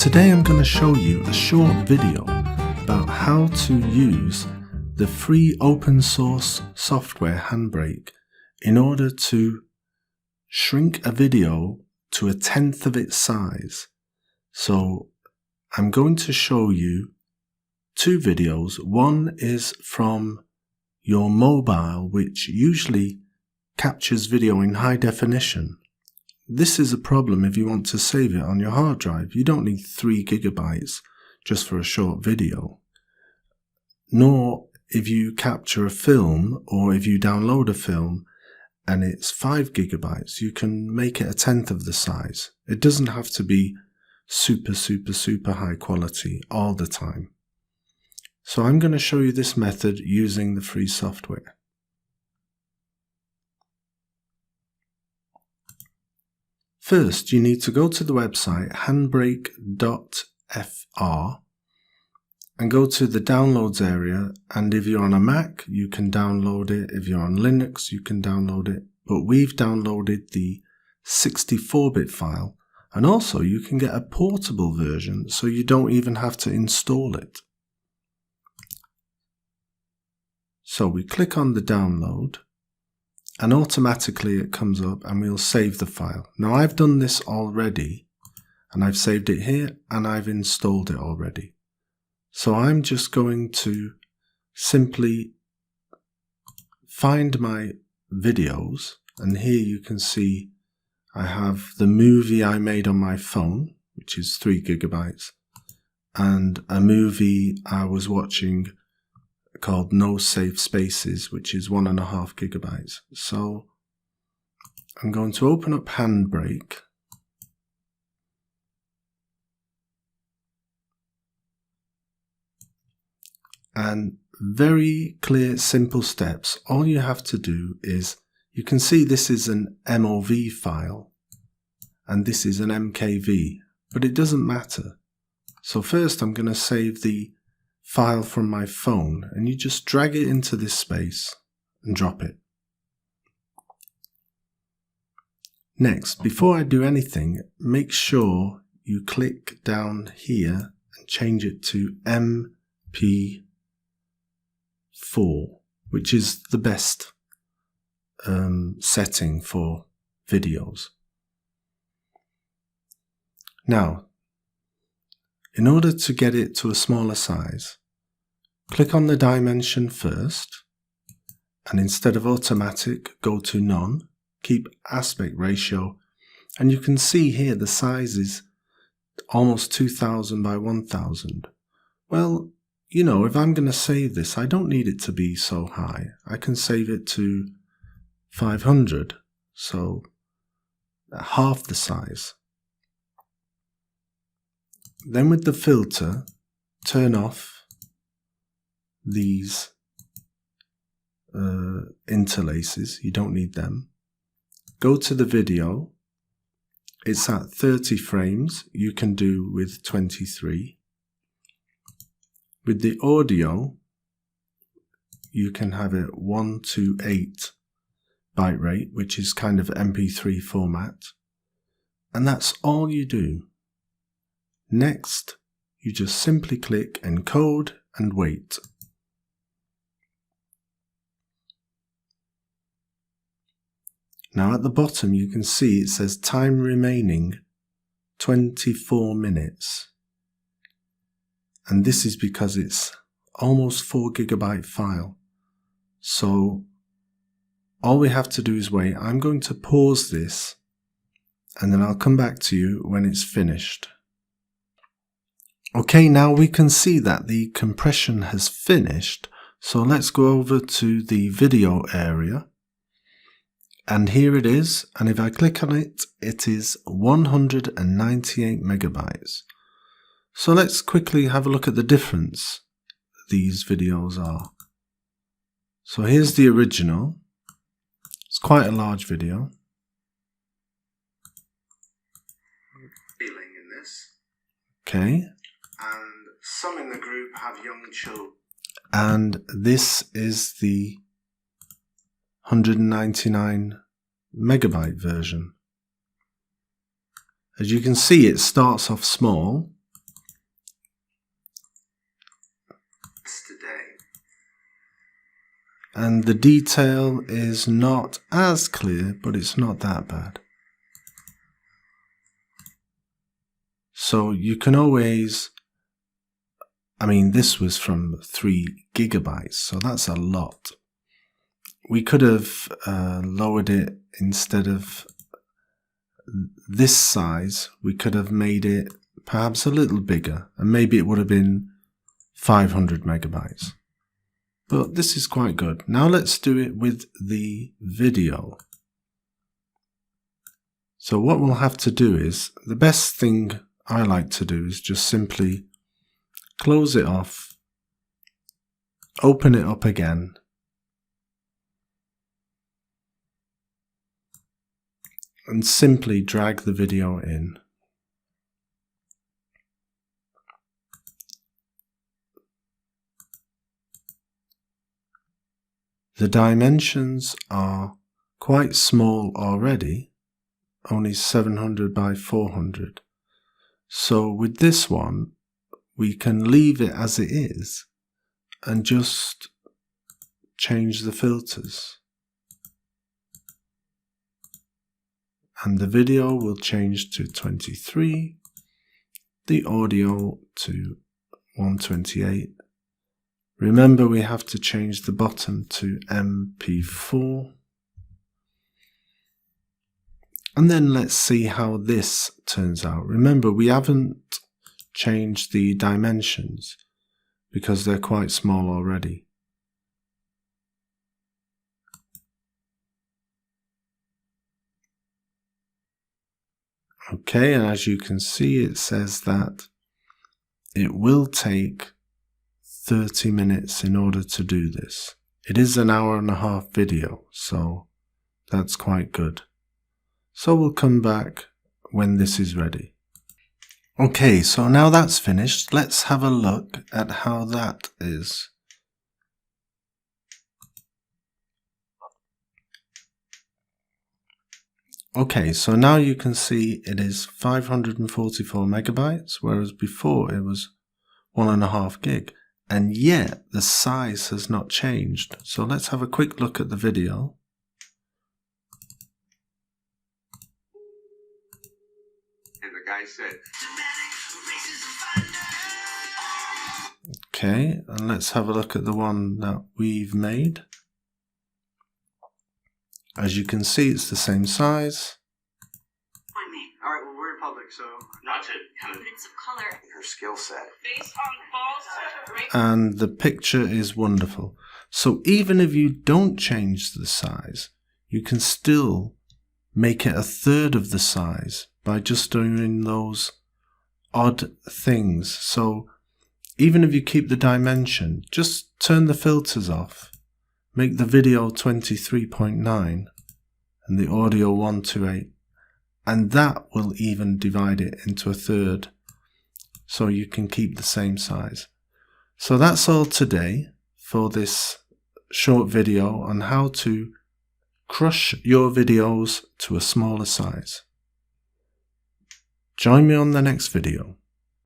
Today I'm going to show you a short video about how to use the free open source software Handbrake in order to shrink a video to 1/10 of its size. So I'm going to show you two videos. One is from your mobile, which usually captures video in high definition. This is a problem if you want to save it on your hard drive. You don't need 3 gigabytes just for a short video. Nor if you capture a film or if you download a film and it's 5 gigabytes, you can make it 1/10 of the size. It doesn't have to be super high quality all the time. So I'm going to show you this method using the free software. First, you need to go to the website handbrake.fr and go to the downloads area, and if you're on a Mac you can download it, if you're on Linux you can download it, but we've downloaded the 64-bit file, and also you can get a portable version so you don't even have to install it. So we click on the download and automatically it comes up and we'll save the file. Now I've done this already and I've saved it here and I've installed it already. So I'm just going to simply find my videos, and here you can see I have the movie I made on my phone, which is 3 gigabytes, and a movie I was watching called No Safe Spaces, which is 1.5 gigabytes. So I'm going to open up Handbrake, and very clear, simple steps. All you have to do is, you can see this is an MOV file and this is an MKV, but it doesn't matter. So first I'm going to save the file from my phone, and you just drag it into this space and drop it. Next, before I do anything, make sure you click down here and change it to MP4, which is the best setting for videos. Now, in order to get it to a smaller size, click on the dimension first, and instead of automatic, go to none, keep aspect ratio, and you can see here the size is almost 2000 by 1000. Well, you know, if I'm going to save this, I don't need it to be so high. I can save it to 500, so half the size. Then with the filter, turn off these interlaces, you don't need them. Go to the video, it's at 30 frames, you can do with 23. With the audio, you can have it 128 byte rate, which is kind of MP3 format, and that's all you do. Next, you just simply click encode and wait. Now at the bottom you can see it says time remaining 24 minutes. And this is because it's almost 4 gigabyte file. So all we have to do is wait. I'm going to pause this and then I'll come back to you when it's finished. Okay, now we can see that the compression has finished. So let's go over to the video area. And here it is, and if I click on it, it is 198 megabytes. So let's quickly have a look at the difference these videos are. So here's the original. It's quite a large video. Feeling in this. Okay. And some in the group have young children. And this is the 199 megabyte version. As you can see, it starts off small and the detail is not as clear, but it's not that bad. So you can always, I mean, this was from 3 gigabytes, so that's a lot. We could have lowered it. Instead of this size, we could have made it perhaps a little bigger, and maybe it would have been 500 megabytes. But this is quite good. Now let's do it with the video. So what we'll have to do is, the best thing I like to do is just simply close it off, open it up again, and simply drag the video in. The dimensions are quite small already, only 700 by 400. So with this one, we can leave it as it is and just change the filters. And the video will change to 23, the audio to 128. Remember, we have to change the bottom to MP4. And then let's see how this turns out. Remember, we haven't changed the dimensions because they're quite small already. Okay, and as you can see, it says that it will take 30 minutes in order to do this. It is an hour-and-a-half video, so that's quite good. So we'll come back when this is ready. Okay, so now that's finished, let's have a look at how that is. Okay, so now you can see it is 544 megabytes, whereas before it was 1.5 gig. And yet the size has not changed. So let's have a quick look at the video. And the guy said, okay, and let's have a look at the one that we've made. As you can see, it's the same size. all right, well, we're in public, so not to kind of bits of color. her skill set. Based on false. And the picture is wonderful. So even if you don't change the size, you can still make it 1/3 of the size by just doing those odd things. So even if you keep the dimension, just turn the filters off, make the video 23.9 and the audio 128, and that will even divide it into 1/3 so you can keep the same size. So that's all today for this short video on how to crush your videos to a smaller size. Join me on the next video.